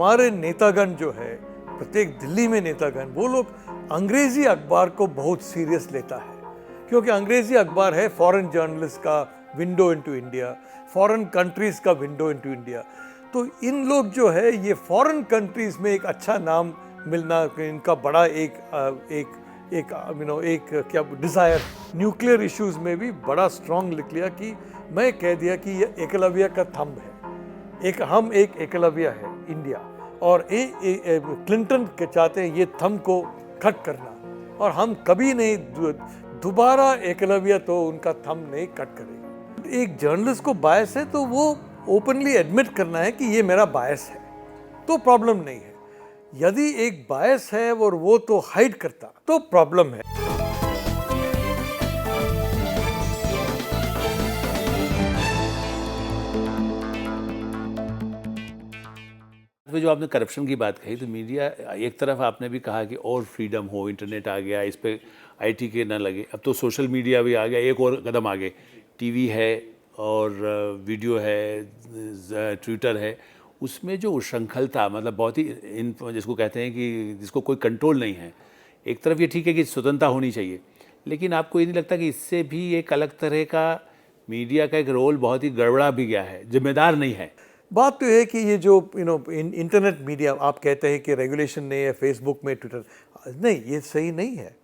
हमारे नेतागण जो है, प्रत्येक दिल्ली में नेतागण, वो लोग अंग्रेजी अखबार को बहुत सीरियस लेता है, क्योंकि अंग्रेजी अखबार है फॉरेन जर्नलिस्ट का window into India, foreign countries का विंडो इनटू इंडिया। तो इन लोग जो है ये फॉरेन कंट्रीज में एक अच्छा नाम मिलना इनका बड़ा एक क्या डिज़ायर। न्यूक्लियर इश्यूज में भी बड़ा स्ट्रांग लिख लिया कि मैं कह दिया कि ये एकलव्य का थंब है, हम एक एकलव्य है इंडिया, और क्लिंटन के चाहते हैं ये थंब को कट करना, और हम कभी नहीं दोबारा एकलव्य तो उनका थंब नहीं कट करेगा। एक जर्नलिस्ट को बायस है तो वो ओपनली एडमिट करना है कि ये मेरा बायस है, तो प्रॉब्लम नहीं है। यदि एक बायस है और वो तो हाइड करता तो प्रॉब्लम है। जो आपने करप्शन की बात कही, तो मीडिया एक तरफ आपने भी कहा कि और फ्रीडम हो, इंटरनेट आ गया, इस पे आईटी के ना लगे, अब तो सोशल मीडिया भी आ गया, एक और कदम आगे, टीवी है और वीडियो है, ट्विटर है, उसमें जो उशृंखलता, मतलब बहुत ही जिसको कहते हैं कि जिसको कोई कंट्रोल नहीं है। एक तरफ ये ठीक है कि स्वतंत्रता होनी चाहिए, लेकिन आपको ये नहीं लगता कि इससे भी एक अलग तरह का मीडिया का एक रोल बहुत ही गड़बड़ा भी गया है, जिम्मेदार नहीं है? बात तो है कि ये जो इंटरनेट मीडिया आप कहते हैं कि रेगुलेशन नहीं है, फेसबुक में, ट्विटर नहीं, ये सही नहीं है।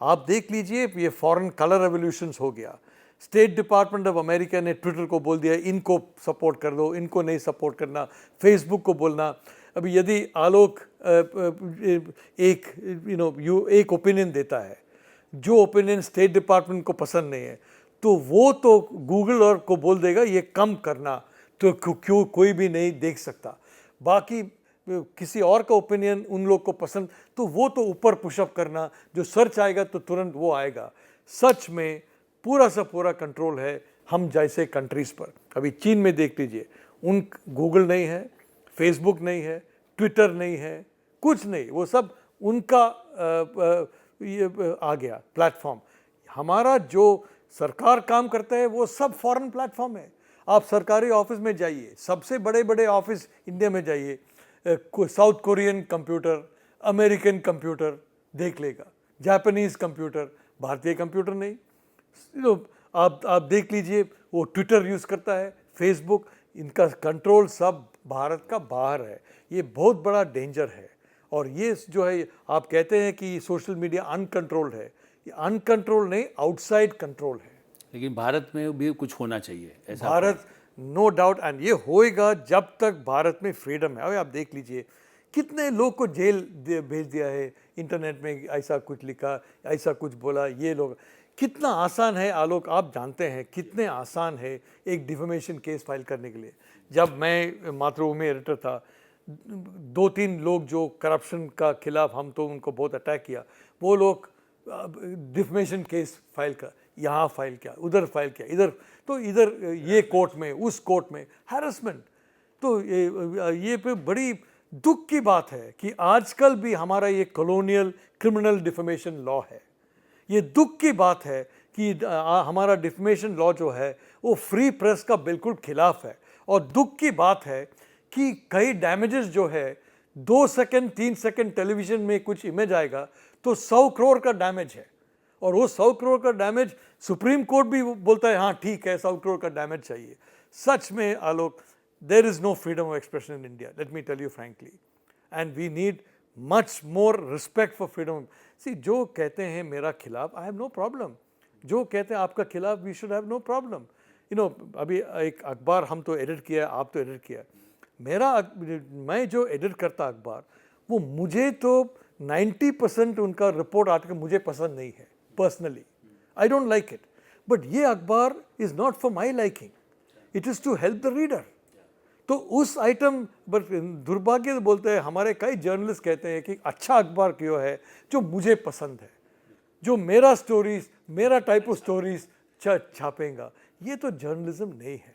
आप देख लीजिए, ये फॉरेन कलर रेवोल्यूशंस हो गया। स्टेट डिपार्टमेंट ऑफ अमेरिका ने ट्विटर को बोल दिया इनको सपोर्ट कर दो, इनको नहीं सपोर्ट करना। फेसबुक को बोलना, अभी यदि आलोक एक ओपिनियन देता है, जो ओपिनियन स्टेट डिपार्टमेंट को पसंद नहीं है, तो वो तो गूगल और को बोल देगा ये कम करना, तो क्यों कोई भी नहीं देख सकता। बाकी किसी और का ओपिनियन उन लोग को पसंद, तो वो तो ऊपर पुशअप करना, जो सर्च आएगा तो तुरंत वो आएगा। सच में पूरा सा पूरा कंट्रोल है हम जैसे कंट्रीज़ पर। अभी चीन में देख लीजिए, उन गूगल नहीं है, फेसबुक नहीं है, ट्विटर नहीं है, कुछ नहीं, वो सब उनका ये आ गया प्लेटफॉर्म। हमारा जो सरकार काम करता है वो सब फॉरेन प्लेटफॉर्म है। आप सरकारी ऑफिस में जाइए, सबसे बड़े बड़े ऑफिस इंडिया में जाइए, south Korean computer, American computer देख लेगा, जापानीज़ कंप्यूटर, भारतीय कंप्यूटर नहीं। आप देख लीजिए, वो ट्विटर यूज़ करता है, फेसबुक, इनका कंट्रोल सब भारत का बाहर है। ये बहुत बड़ा डेंजर है। और ये जो है, आप कहते हैं कि सोशल मीडिया अनकंट्रोल्ड है, ये अनकंट्रोल्ड नहीं, आउटसाइड कंट्रोल है। लेकिन भारत में भी कुछ होना चाहिए ऐसा। भारत, नो डाउट, एंड ये होएगा जब तक भारत में फ्रीडम है। अभी आप देख लीजिए कितने लोग को जेल भेज दिया है, इंटरनेट में ऐसा कुछ लिखा, ऐसा कुछ बोला, ये लोग। कितना आसान है आलोक, आप जानते हैं कितने आसान है एक डिफेमेशन केस फाइल करने के लिए। जब मैं मातृभूमि एडिटर था, 2-3 लोग जो करप्शन का खिलाफ, हम तो उनको बहुत अटैक किया, वो लोग डिफेमेशन केस फाइल कर, यहाँ फाइल किया, उधर फाइल किया, इधर तो इधर ये कोर्ट में, उस कोर्ट में, हैरेसमेंट। तो ये पे बड़ी दुख की बात है कि आजकल भी हमारा ये कॉलोनियल क्रिमिनल डिफेमेशन लॉ है। ये दुख की बात है कि हमारा डिफेमेशन लॉ जो है वो फ्री प्रेस का बिल्कुल खिलाफ है। और दुख की बात है कि कई डैमेजेस जो है, 2 सेकंड 3 सेकंड टेलीविज़न में कुछ इमेज आएगा तो 100 करोड़ का डैमेज है। और वो 100 करोड़ का डैमेज सुप्रीम कोर्ट भी बोलता है हाँ ठीक है, 100 करोड़ का डैमेज चाहिए। सच में Alok, there is no freedom of expression in India, let me tell you frankly, and we need much more respect for freedom. See, जो कहते हैं मेरा खिलाफ, आई हैव नो प्रॉब्लम। जो कहते हैं आपका खिलाफ, we should have no problem. अभी एक अखबार हम तो एडिट किया, आप तो एडिट किया, मैं जो एडिट करता अखबार, वो मुझे तो 90% उनका रिपोर्ट आर्टिकल मुझे पसंद नहीं है personally, I don't like it. But ये अखबार is not for my liking, it is to help the reader. तो उस आइटम पर दुर्भाग्य से बोलते हैं, हमारे कई जर्नलिस्ट कहते हैं कि अच्छा अखबार क्यों है जो मुझे पसंद है, जो मेरा स्टोरीज, मेरा टाइप ऑफ स्टोरीज छापेगा। ये तो जर्नलिज्म नहीं है।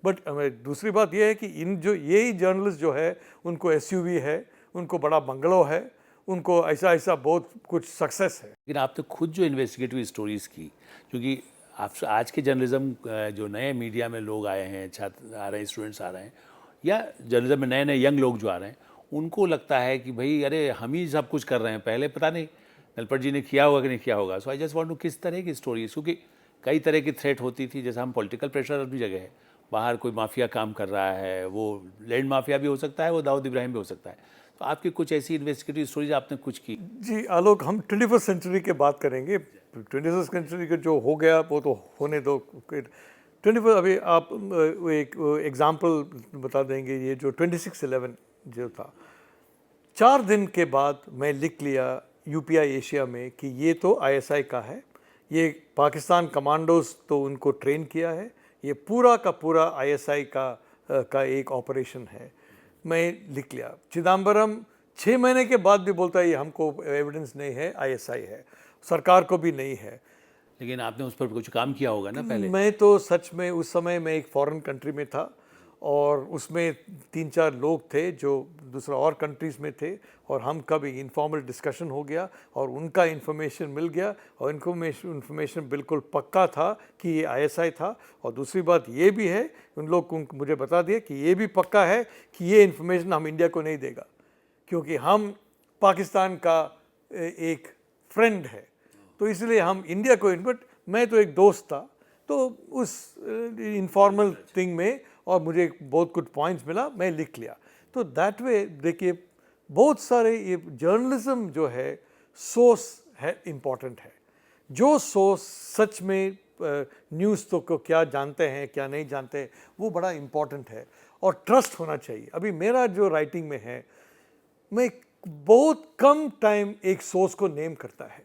बट दूसरी बात यह है कि यही जर्नलिस्ट जो है, उनको एसयूवी है, उनको बड़ा बंगलो है, उनको ऐसा ऐसा बहुत कुछ सक्सेस है। लेकिन आप तो खुद जो इन्वेस्टिगेटिव स्टोरीज़ की, क्योंकि आप आज के जर्नलिज्म, जो नए मीडिया में लोग आए हैं, छात्र आ रहे हैं, स्टूडेंट्स आ रहे हैं, या जर्नलिज्म में नए नए यंग लोग जो आ रहे हैं, उनको लगता है कि भाई अरे हम ही सब कुछ कर रहे हैं, पहले पता नहीं नलपट जी ने किया होगा कि नहीं किया होगा। सो आई जस्ट वांट टू किस तरह की स्टोरी, क्योंकि कई तरह की थ्रेट होती थी, जैसे हम पॉलिटिकल प्रेशर अपनी जगह है, बाहर कोई माफिया काम कर रहा है, वो लैंड माफिया भी हो सकता है, वो दाऊद इब्राहिम भी हो सकता है। तो आपकी कुछ ऐसी इन्वेस्टिगेटिव स्टोरीज आपने कुछ की? जी आलोक, हम 21st सेंचुरी के बात करेंगे। 21st सेंचुरी के जो हो गया वो तो होने दो। 21 अभी आप एक एग्जांपल बता देंगे, ये जो 26/11 जो था, 4 दिन के बाद मैं लिख लिया यूपीआई एशिया में कि ये तो आईएसआई का है, ये पाकिस्तान कमांडोज तो उनको ट्रेन किया है, ये पूरा का पूरा आईएसआई का एक ऑपरेशन है। मैं लिख लिया। चिदम्बरम 6 महीने के बाद भी बोलता है ये हमको एविडेंस नहीं है, आईएसआई है, सरकार को भी नहीं है। लेकिन आपने उस पर कुछ काम किया होगा ना पहले? मैं तो सच में उस समय मैं एक फॉरेन कंट्री में था और उसमें 3-4 लोग थे जो दूसरा और कंट्रीज़ में थे, और हम का भी इनफॉर्मल डिस्कशन हो गया और उनका इन्फॉर्मेशन मिल गया, और इन्फॉर्मेशन बिल्कुल पक्का था कि ये आईएसआई था। और दूसरी बात ये भी है, उन लोग को मुझे बता दिया कि ये भी पक्का है कि ये इन्फॉर्मेशन हम इंडिया को नहीं देगा, क्योंकि हम पाकिस्तान का एक फ्रेंड है, तो इसलिए हम इंडिया को। बट मैं तो एक दोस्त था, तो उस इनफॉर्मल थिंग में, और मुझे बहुत कुछ पॉइंट्स मिला, मैं लिख लिया। तो दैट वे देखिए, बहुत सारे ये जर्नलिज्म जो है सोर्स है, इम्पॉर्टेंट है। जो सोर्स सच में न्यूज़ तो को क्या जानते हैं क्या नहीं जानते हैं, वो बड़ा इम्पॉर्टेंट है, और ट्रस्ट होना चाहिए। अभी मेरा जो राइटिंग में है, मैं बहुत कम टाइम एक सोर्स को नेम करता है,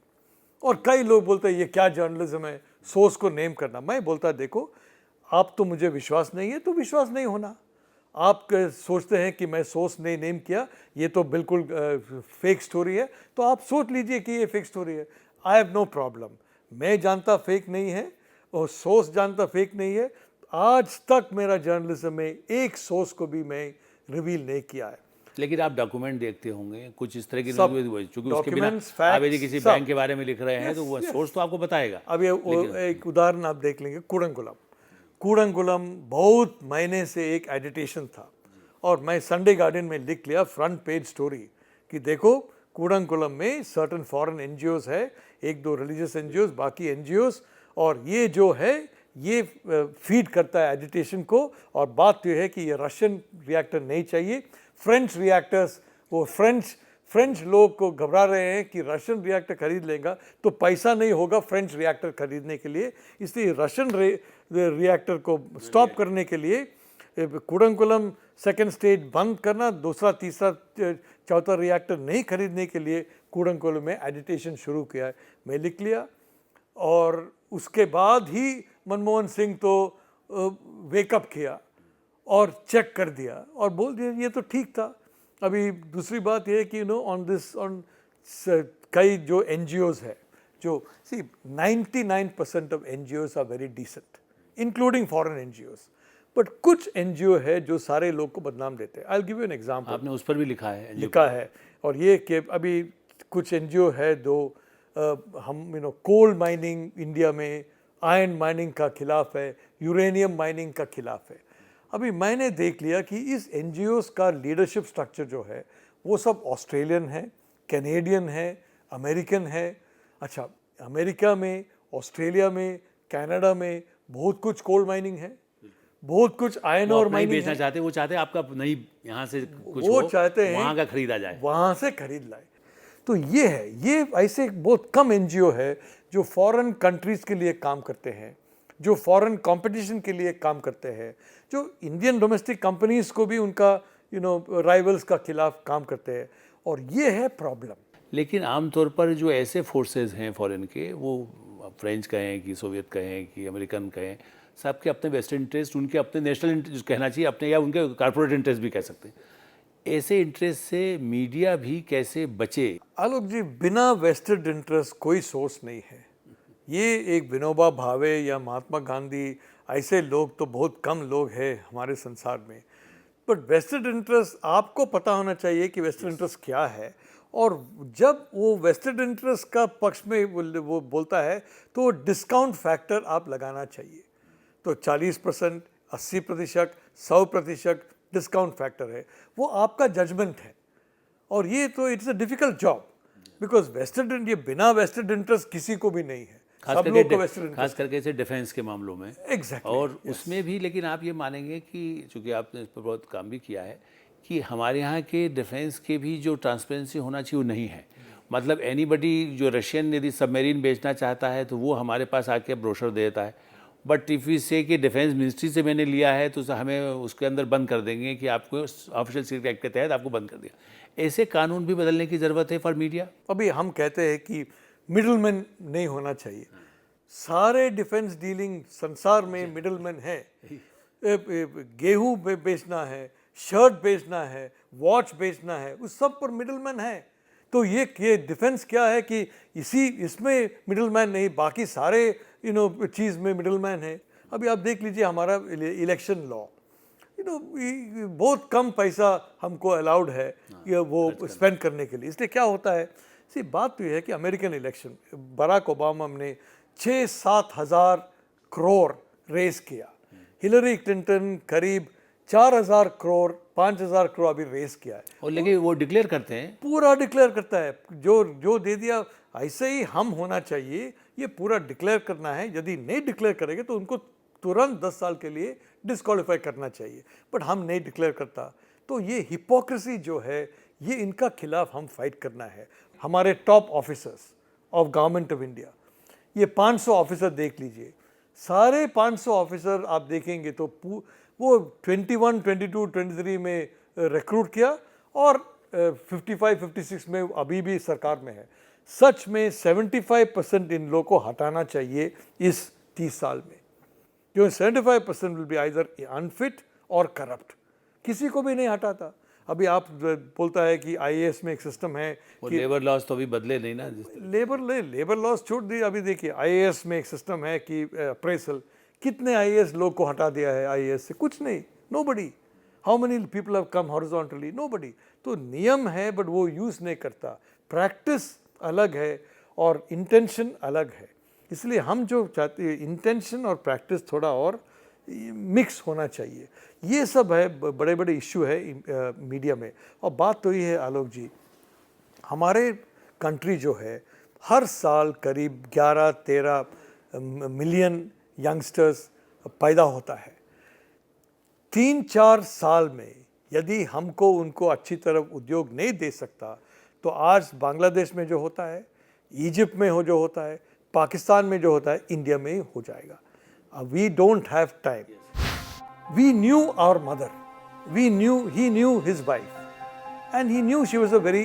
और कई लोग बोलते हैं ये क्या जर्नलिज्म है सोर्स को नेम करना। मैं बोलता देखो, आप तो मुझे विश्वास नहीं है तो विश्वास नहीं होना। आप सोचते हैं कि मैं सोर्स नहीं नेम किया, ये तो बिल्कुल फेक स्टोरी है, तो आप सोच लीजिए कि ये फेक स्टोरी है। आई हैव नो प्रॉब्लम, मैं जानता फेक नहीं है और सोर्स जानता फेक नहीं है। आज तक मेरा जर्नलिज्म में एक सोर्स को भी मैं रिवील नहीं किया है। लेकिन आप डॉक्यूमेंट देखते होंगे कुछ इस तरह की, सब क्योंकि उसके बिना documents, आप यदि facts, किसी सब। बैंक के बारे में लिख रहे हैं तो वो सोर्स तो आपको बताएगा। अब ये एक उदाहरण आप देख लेंगे, कूड़ंगुलम बहुत महीने से एक एडिटेशन था, और मैं संडे गार्डियन में लिख लिया फ्रंट पेज स्टोरी कि देखो कूड़ंगुलम में सर्टन फॉरेन एनजीओज है, 1-2 रिलीजियस एनजीओज, बाकी एनजीओज, और ये जो है ये फीड करता है एजिटेशन को। और बात तो ये है कि ये रशियन रिएक्टर नहीं चाहिए, फ्रेंच रिएक्टर्स, वो फ्रेंच लोग को घबरा रहे हैं कि रशियन रिएक्टर खरीद लेगा तो पैसा नहीं होगा फ्रेंच रिएक्टर खरीदने के लिए, इसलिए रशियन रिएक्टर को स्टॉप करने के लिए कूड़ंगुलम सेकेंड स्टेज बंद करना, दूसरा तीसरा चौथा रिएक्टर नहीं खरीदने के लिए कूड़ंगुलम में एजिटेशन शुरू किया है। मैं लिख लिया, और उसके बाद ही मनमोहन सिंह तो वेकअप किया और चेक कर दिया और बोल दिया ये तो ठीक था। अभी दूसरी बात ये है कि ऑन कई जो एनजीओज है, जो 99% of NGOs are very decent, including foreign NGOs, but कुछ एनजीओ है जो सारे लोग को बदनाम देते हैं। I will give you an example. आपने उस पर भी लिखा है? और ये कि अभी कुछ एनजीओ है जो हम कोल माइनिंग इंडिया में, आयरन माइनिंग का खिलाफ है, यूरेनियम माइनिंग का खिलाफ है। अभी मैंने देख लिया कि इस एनजीओज का लीडरशिप स्ट्रक्चर जो है वो सब ऑस्ट्रेलियन है, कैनेडियन है, अमेरिकन है। अच्छा, अमेरिका में, ऑस्ट्रेलिया में, कनाडा में बहुत कुछ कोल माइनिंग है, बहुत कुछ आयरन और माइनिंग बेचना चाहते, वो चाहते आपका नहीं यहाँ से कुछ वो चाहते हैं वहाँ का खरीदा जाए, वहाँ से खरीद लाए। तो ये है, ये ऐसे बहुत कम एनजीओ है जो फॉरेन कंट्रीज़ के लिए काम करते हैं, जो फॉरेन कंपटीशन के लिए काम करते हैं, जो इंडियन डोमेस्टिक कंपनीज को भी उनका राइवल्स का खिलाफ काम करते हैं, और ये है प्रॉब्लम। लेकिन आमतौर पर जो ऐसे फोर्सेस हैं फॉरेन के, वो फ्रेंच कहें कि सोवियत कहें कि अमेरिकन कहें, सबके अपने वेस्टर्न इंटरेस्ट, उनके अपने नेशनल इंटरेस्ट कहना चाहिए अपने, या उनके कॉर्पोरेट इंटरेस्ट भी कह सकते हैं। ऐसे इंटरेस्ट से मीडिया भी कैसे बचे? आलोक जी, बिना वेस्टेड इंटरेस्ट कोई सोर्स नहीं है। ये एक विनोबा भावे या महात्मा गांधी, ऐसे लोग तो बहुत कम लोग हैं हमारे संसार में, बट वेस्टेड इंटरेस्ट आपको पता होना चाहिए कि वेस्टेड इंटरेस्ट क्या है, और जब वो वेस्टेड इंटरेस्ट का पक्ष में वो बोलता है तो डिस्काउंट फैक्टर आप लगाना चाहिए। तो 40%, 80%, 100% डिस्काउंट फैक्टर है, वो आपका जजमेंट है। और ये तो it's a difficult job, because wasted, ये बिना वेस्टेड इंटरेस्ट किसी को भी नहीं है, सब लोग को वेस्टेड खास करके ऐसे डिफेंस के मामलों में एग्जैक्टली। और उसमें भी। लेकिन आप ये मानेंगे कि चूंकि आपने इस पर बहुत काम भी किया है कि हमारे यहाँ के डिफेंस के भी जो ट्रांसपेरेंसी होना चाहिए वो नहीं है। मतलब एनीबडी जो रशियन यदि सबमरीन बेचना चाहता है तो वो हमारे पास आके ब्रोशर देता है, बट इफ़ यू से कि डिफेंस मिनिस्ट्री से मैंने लिया है तो हमें उसके अंदर बंद कर देंगे कि आपको ऑफिशियल सीक्रेट एक्ट के तहत आपको बंद कर दिया। ऐसे कानून भी बदलने की ज़रूरत है फॉर मीडिया। अभी हम कहते हैं कि मिडलमैन नहीं होना चाहिए, सारे डिफेंस डीलिंग संसार में मिडलमैन है। गेहूं बेचना है, शर्ट बेचना है, वॉच बेचना है, उस सब पर मिडलमैन है। तो ये डिफेंस क्या है कि इसमें मिडलमैन नहीं, बाकी सारे चीज़ में मिडलमैन है। अभी आप देख लीजिए हमारा इलेक्शन लॉ, बहुत कम पैसा हमको अलाउड है ये वो स्पेंड करने के लिए। इसलिए क्या होता है, बात तो ये है कि अमेरिकन इलेक्शन बराक ओबामा ने 6-7 हज़ार करोड़ रेस किया, हिलरी क्लिंटन करीब 4,000 करोड़ 5,000 करोड़ अभी रेस किया है। और लेकिन वो डिक्लेयर करते हैं, पूरा डिक्लेयर करता है, जो दे दिया ऐसे ही हम होना चाहिए, ये पूरा डिक्लेयर करना है। यदि नहीं डिक्लेयर करेंगे तो उनको तुरंत 10 साल के लिए डिस्क्वालीफाई करना चाहिए, बट हम नहीं डिक्लेयर करता। तो ये हिपोक्रेसी जो है, ये इनका खिलाफ हम फाइट करना है। हमारे top officers of government of India, ये 500 ऑफिसर देख लीजिए, सारे 500 ऑफिसर आप देखेंगे तो वो 21, 22, 23 में रिक्रूट किया और 55-56 में अभी भी सरकार में है। सच में 75% इन लोगों को हटाना चाहिए इस 30 साल में, क्योंकि 75% विल बी आइदर अनफिट और करप्ट, किसी को भी नहीं हटाता। अभी आप बोलता है कि आईएएस में एक सिस्टम है कि लेबर लॉस तो अभी बदले नहीं ना, लेबर लॉस छोड़ दी। अभी देखिए आईएएस में एक सिस्टम है कि अप्रेजल, कितने आईएएस लोग को हटा दिया है आईएएस से, कुछ नहीं, nobody. How many people have come horizontally, nobody. तो नियम है बट वो यूज़ नहीं करता, प्रैक्टिस अलग है और इंटेंशन अलग है। इसलिए हम जो चाहते हैं इंटेंशन और प्रैक्टिस थोड़ा और मिक्स होना चाहिए। ये सब है बड़े बड़े इश्यू है मीडिया में। और बात तो ये है आलोक जी, हमारे कंट्री जो है हर साल करीब 11-13 मिलियन यंगस्टर्स पैदा होता है। 3-4 साल में यदि हमको उनको अच्छी तरह उद्योग नहीं दे सकता तो आज बांग्लादेश में जो होता है, इजिप्ट में जो होता है, पाकिस्तान में जो होता है, इंडिया में ही हो जाएगा। We don't have time. We knew our mother. He knew his wife. And he knew she was a very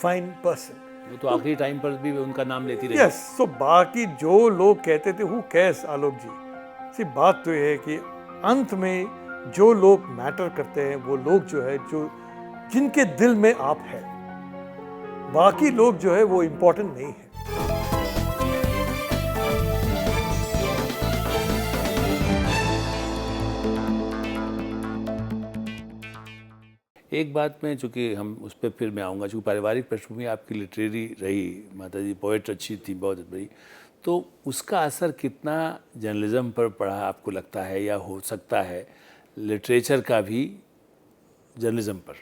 fine person. वो तो आखिरी टाइम पर भी उनका नाम लेती रही। Yes, so बाकी जो लोग कहते थे who cares आलोक जी। बात तो ये है कि अंत में जो लोग मैटर करते हैं वो लोग जो है जो जिनके दिल में आप है, बाकी लोग जो है वो इम्पोर्टेंट नहीं है। एक बात में, चूँकि हम उस पर फिर मैं आऊँगा, चूँकि पारिवारिक पृष्ठभूमि आपकी लिटरेरी रही, माता जी पोएट अच्छी थी, बहुत बड़ी, तो उसका असर कितना जर्नलिज्म पर पड़ा आपको लगता है, या हो सकता है लिटरेचर का भी जर्नलिज्म पर?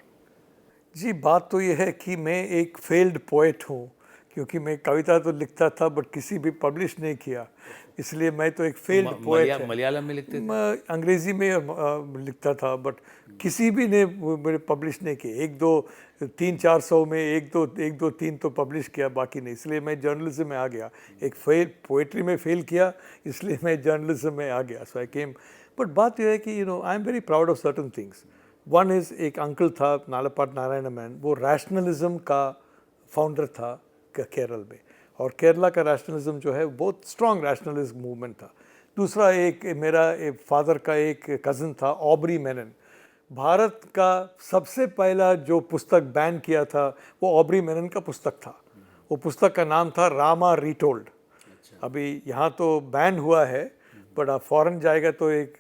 जी बात तो ये है कि मैं एक फेल्ड पोएट हूँ, क्योंकि मैं कविता तो लिखता था बट किसी भी पब्लिश नहीं किया, इसलिए मैं तो एक फेल्ड पोएट है। मलयालम में लिखते थे? मैं अंग्रेज़ी में लिखता था बट किसी भी ने मेरे पब्लिश नहीं किए। 1-2-3-400 में एक दो तीन तो पब्लिश किया, बाकी नहीं। इसलिए मैं जर्नलिज्म में आ गया। एक पोएट्री में फेल किया, इसलिए मैं जर्नलिज्म में आ गया। सो आई केम। बट बात यह है कि आई am very proud of certain things. One is, एक अंकल था नालापाट नारायण मैन, वो रैशनलिज्म का फाउंडर था केरल में, और केरला का रैशनलिज्म जो है बहुत स्ट्रॉन्ग रैशनलिज्म मूवमेंट था। दूसरा एक मेरा फादर का एक कज़न था ऑब्री मेनन, भारत का सबसे पहला जो पुस्तक बैन किया था वो ऑब्री मेनन का पुस्तक था। वो पुस्तक का नाम था रामा रीटोल्ड। अभी यहाँ तो बैन हुआ है बट आप फॉरेन जाएगा तो एक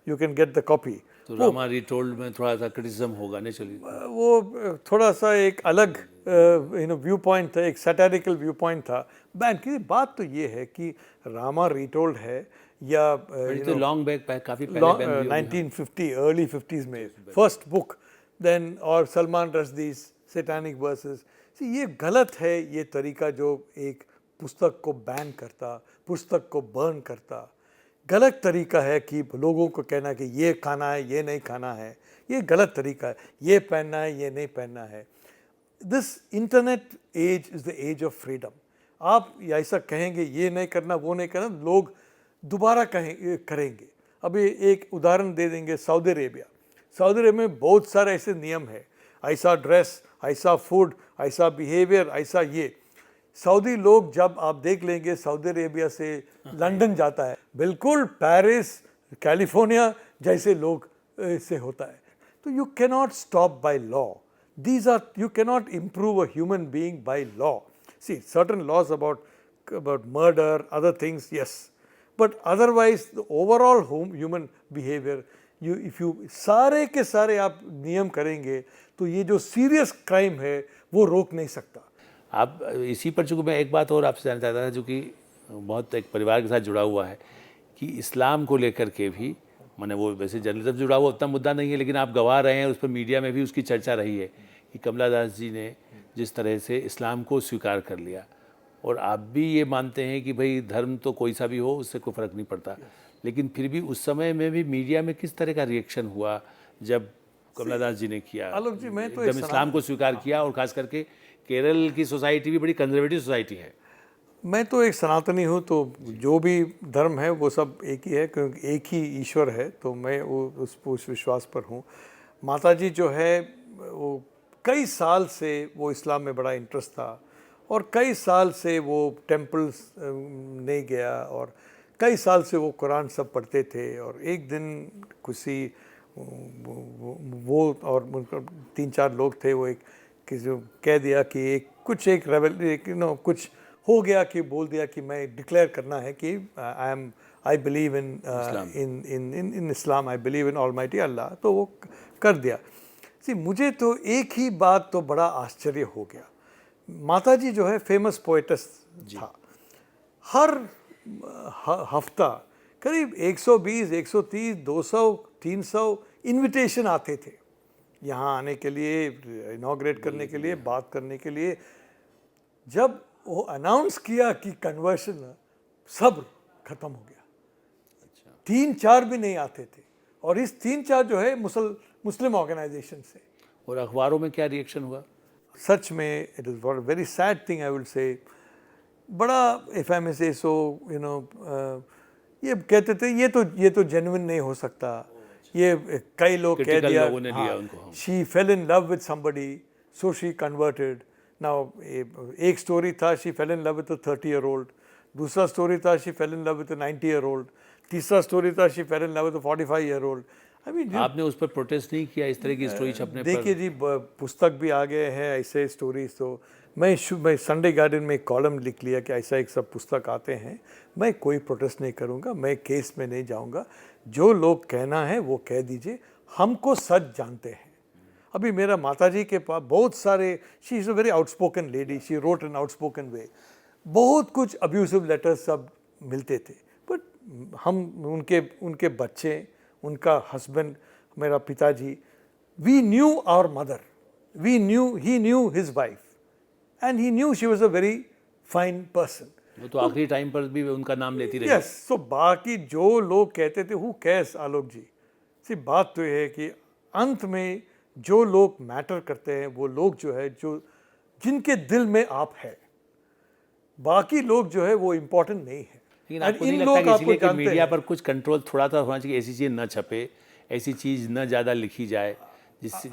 you can get the copy. तो रामा रीटोल्ड में थोड़ा सा क्रिटिसिज्म होगा, नहीं चलिए, वो थोड़ा सा एक अलग व्यू पॉइंट था, एक सैटारिकल व्यू पॉइंट था बैन की। बात तो ये है कि रामा रीटोल्ड है या तो लॉन्ग बैक काफ़ी पहले 1950 अर्ली 50s में फर्स्ट बुक देन और सलमान रश्दी's सैटानिक वर्सेस। ये गलत है, ये तरीका जो एक पुस्तक को बैन करता, पुस्तक को बर्न करता, गलत तरीका है कि लोगों को कहना कि ये खाना है, ये नहीं खाना है, ये गलत तरीका है, ये पहनना है, ये नहीं पहनना है। This internet age is the age of freedom. आप ऐसा कहेंगे ये नहीं करना, वो नहीं करना, लोग दोबारा करेंगे। अभी एक उदाहरण दे देंगे, सऊदी अरेबिया। सऊदी अरेबिया में बहुत सारे ऐसे नियम है, ऐसा ड्रेस, ऐसा फूड, ऐसा बिहेवियर, ऐसा ये। सऊदी लोग जब आप देख लेंगे सऊदी अरेबिया से लंदन जाता है, बिल्कुल पेरिस, कैलिफोर्निया जैसे लोग से होता है। तो you cannot stop by law. These are, you cannot improve a human being by law. See, certain laws about murder, other things, yes. But otherwise, the overall human behavior, if you सारे के सारे आप नियम करेंगे तो ये जो serious crime है वो रोक नहीं सकता। आप इसी पर चूँकि मैं एक बात और आपसे जानना चाहता था, जो कि बहुत एक परिवार के साथ जुड़ा हुआ है, कि इस्लाम को लेकर के भी, मैंने वो वैसे जर्नलिज्म से जुड़ा हुआ उतना मुद्दा नहीं है, लेकिन आप गवा रहे हैं, उस पर मीडिया में भी उसकी चर्चा रही है कि कमला दास जी ने जिस तरह से इस्लाम को स्वीकार कर लिया, और आप भी ये मानते हैं कि भाई धर्म तो कोई सा भी हो, उससे कोई फ़र्क नहीं पड़ता, लेकिन फिर भी उस समय में भी मीडिया में किस तरह का रिएक्शन हुआ जब कमला दास जी ने किया, आलोक जी, मैं तो एकदम इस्लाम को स्वीकार किया, और ख़ास करके केरल की सोसाइटी भी बड़ी कंजर्वेटिव सोसाइटी है। मैं तो एक सनातनी हूँ, तो जो भी धर्म है वो सब एक ही है, क्योंकि एक ही ईश्वर है, तो मैं वो उस विश्वास पर हूँ। माता जी जो है वो कई साल से वो इस्लाम में बड़ा इंटरेस्ट था, और कई साल से वो टेम्पल्स नहीं गया, और कई साल से वो कुरान सब पढ़ते थे। और एक दिन किसी वो और उनका 3-4 लोग थे, वो एक किसी कह दिया कि कुछ हो गया कि बोल दिया कि मैं डिक्लेयर करना है कि I believe in Islam, I believe in almighty Allah. तो वो कर दिया। मुझे तो एक ही बात तो बड़ा आश्चर्य हो गया। माता जी जो है फेमस पोएटस था, हर हफ्ता करीब 120, 130, 200, 300 इनविटेशन आते थे यहाँ आने के लिए, इनॉग्रेट करने के लिए, बात करने के लिए। जब वो अनाउंस किया कि कन्वर्शन, सब खत्म हो गया। 3-4 भी नहीं आते थे, और इस 3-4 जो है मुस्लिम ऑर्गेनाइजेशन से। और अखबारों में क्या रिएक्शन हुआ? सच में it is what very sad thing, I will say. बड़ा इफ आई मे से सो, यू नो, ये कहते थे ये तो जेन्युइन नहीं हो सकता। ये कई लोग कह दिया, she fail in love with somebody so she converted. Now एक स्टोरी था she fail in love with a 30-year-old, दूसरा स्टोरी था she fail in love with a 90-year-old, तीसरा स्टोरी था she fail in love with a 45-year-old। I mean, आपने उस पर protest नहीं किया इस तरह की स्टोरी छपने पर? देखिए जी, पुस्तक भी आ गए हैं ऐसे स्टोरीज। तो मैं संडे गार्डन में एक कॉलम लिख लिया कि ऐसा एक सब पुस्तक आते हैं, मैं कोई प्रोटेस्ट नहीं करूंगा, मैं केस में नहीं जाऊंगा। जो लोग कहना है वो कह दीजिए, हमको सच जानते हैं। अभी मेरा माताजी के पास बहुत सारे, she is a very outspoken lady, she wrote in outspoken way, बहुत कुछ अब्यूसिव लेटर्स सब मिलते थे। बट हम उनके बच्चे, उनका हस्बैंड, मेरा पिताजी, we knew our mother, he knew his wife, and he knew she was a very fine person. वो तो आखिरी टाइम पर भी उनका नाम लेती रही। यस, सो बाकी जो लोग कहते थे, हु कैर्स आलोक जी। सी बात तो ये है कि अंत में जो लोग मैटर करते हैं वो लोग जो है, जो जिनके दिल में आप है, बाकी लोग जो है वो इम्पोर्टेंट नहीं है। लेकिन आपको नहीं लगता कि इसलिए कि मीडिया पर कुछ कंट्रोल थोड़ा सा होना चाहिए, ऐसी चीज़ न छपे, ऐसी चीज़ न ज़्यादा लिखी जाए जिससे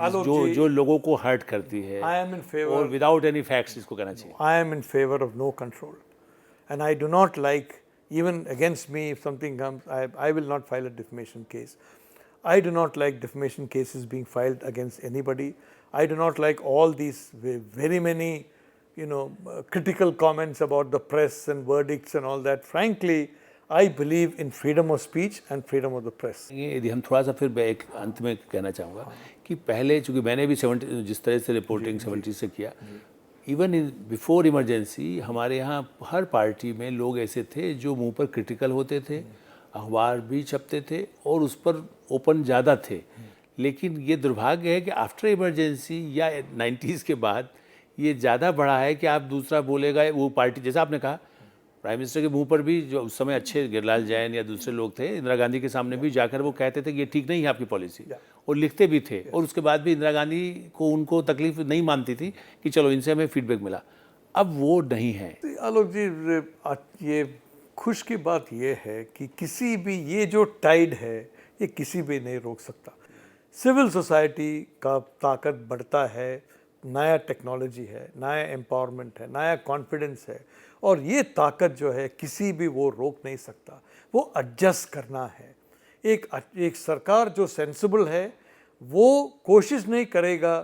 जो लोगों को हर्ट करती है, और विदाउट एनी फैक्ट्स इसको कहना चाहिए। I am in favour of no control, and I do not like, even against me, if something comes, I will not file a defamation case. I do not like defamation cases being filed against anybody. I do not like all these very many, critical comments about the press and verdicts and all that. Frankly, I believe in freedom of speech and freedom of the press. यदि हम थोड़ा सा फिर एक अंत में कहना चाहूँगा कि पहले, चूँकि मैंने भी 70 जिस तरह से रिपोर्टिंग 70 से किया, इवन बिफोर इमरजेंसी हमारे यहाँ हर पार्टी में लोग ऐसे थे जो मुंह पर क्रिटिकल होते थे, अखबार भी छपते थे और उस पर ओपन ज़्यादा थे, लेकिन ये दुर्भाग्य है कि आफ्टर इमरजेंसी या 90s के बाद ये ज़्यादा बढ़ा है कि आप दूसरा बोलेगा वो पार्टी, जैसा आपने कहा प्राइम मिनिस्टर के मुंह पर भी जो उस समय अच्छे गिरिलाल जैन या दूसरे लोग थे, इंदिरा गांधी के सामने भी जाकर वो कहते थे कि ये ठीक नहीं है आपकी पॉलिसी, और लिखते भी थे, और उसके बाद भी इंदिरा गांधी को उनको तकलीफ नहीं मानती थी कि चलो इनसे हमें फीडबैक मिला। अब वो नहीं है। आलोक जी, ये खुश की बात ये है कि किसी भी ये जो टाइड है ये किसी भी नहीं रोक सकता। सिविल सोसाइटी का ताकत बढ़ता है, नया टेक्नोलॉजी है, नया एम्पावरमेंट है, नया कॉन्फिडेंस है, और ये ताकत जो है किसी भी वो रोक नहीं सकता। वो एडजस्ट करना है। एक सरकार जो सेंसिबल है वो कोशिश नहीं करेगा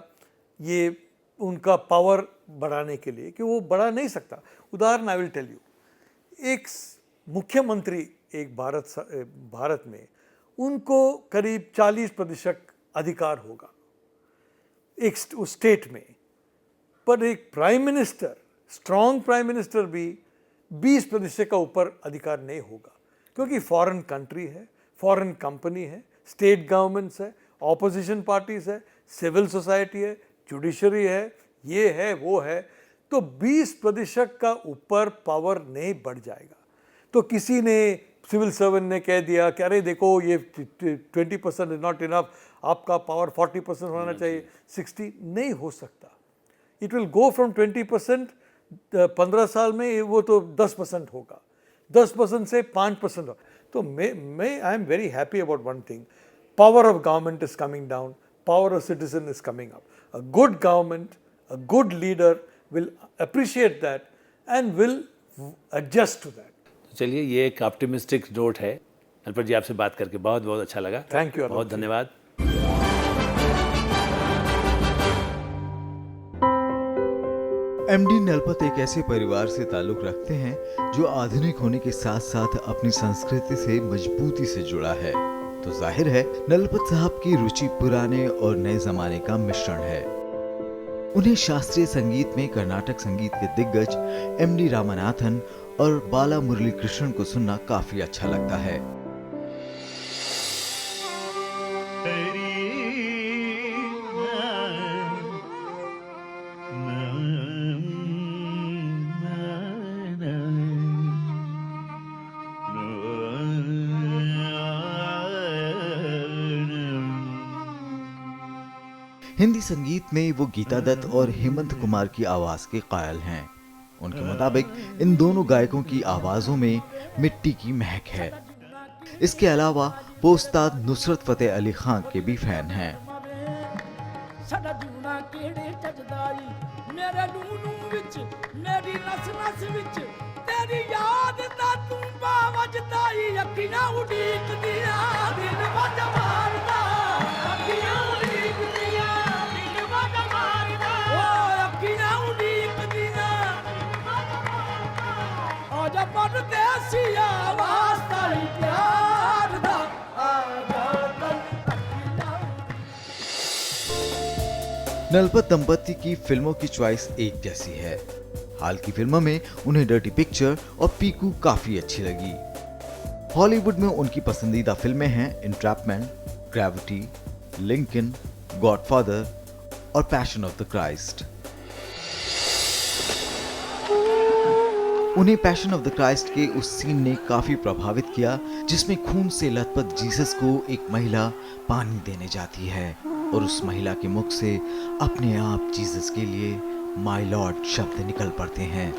ये उनका पावर बढ़ाने के लिए, कि वो बढ़ा नहीं सकता। उदाहरण आई विल टेल यू, एक मुख्यमंत्री एक भारत में उनको करीब 40% अधिकार होगा एक स्टेट में, पर एक prime minister, strong prime minister भी 20% का ऊपर अधिकार नहीं होगा, क्योंकि फॉरेन कंट्री है, फॉरेन कंपनी है, स्टेट गवर्नमेंट्स है, ऑपोजिशन पार्टीज है, सिविल सोसाइटी है, जुडिशरी है, ये है वो है, तो 20% का ऊपर पावर नहीं बढ़ जाएगा। तो किसी ने सिविल सर्वेंट ने कह दिया कि अरे देखो ये 20% इज नॉट इनफ, आपका पावर 40% होना चाहिए, 60 नहीं हो सकता। इट विल गो फ्रॉम 20%, 15 साल में वो तो 10% होगा, 10% से 5% होगा। तो मैं I am very happy about one thing, power of government is coming down, power of citizen is coming up. A good government, a good leader will appreciate that and will adjust to that. चलिए, ये एक optimistic note है। नलपत जी, आपसे बात करके बहुत बहुत अच्छा लगा। थैंक यू, बहुत धन्यवाद। एमडी नलपत एक ऐसे परिवार से ताल्लुक रखते हैं जो आधुनिक होने के साथ साथ अपनी संस्कृति से मजबूती से जुड़ा है। तो जाहिर है नलपत साहब की रुचि पुराने और नए जमाने का मिश्रण है। उन्हें शास्त्रीय संगीत में कर्नाटक संगीत के दिग्गज एमडी रामनाथन और बाला मुरली कृष्णन को सुनना काफी अच्छा लगता है। हिंदी संगीत में वो गीता दत्त और हेमंत कुमार की आवाज के कायल हैं। उनके मुताबिक इन दोनों गायकों की आवाजों में मिट्टी की महक है। इसके अलावा वो उस्ताद नुसरत फतेह अली खान के भी फैन हैं। नलपत दंपति की फिल्मों की चॉइस एक जैसी है। हाल की फिल्मों में उन्हें डर्टी पिक्चर और पीकू काफी अच्छी लगी। हॉलीवुड में उनकी पसंदीदा फिल्में हैं एंट्रैपमेंट, ग्रेविटी, लिंकन, गॉडफादर और पैशन ऑफ द क्राइस्ट। उन्हें पैशन ऑफ द क्राइस्ट के उस सीन ने काफी प्रभावित किया जिसमें खून से लथपथ जीसस को एक महिला पानी देने जाती है और उस महिला के मुख से अपने आप जीसस के लिए माय लॉर्ड शब्द निकल पड़ते हैं।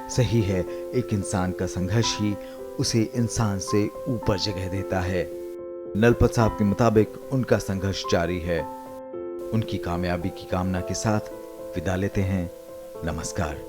सही है, एक इंसान का संघर्ष ही उसे इंसान से ऊपर जगह देता है। नलपत साहब के मुताबिक उनका संघर्ष जारी है। उनकी कामयाबी की कामना के साथ विदा लेते हैं। नमस्कार।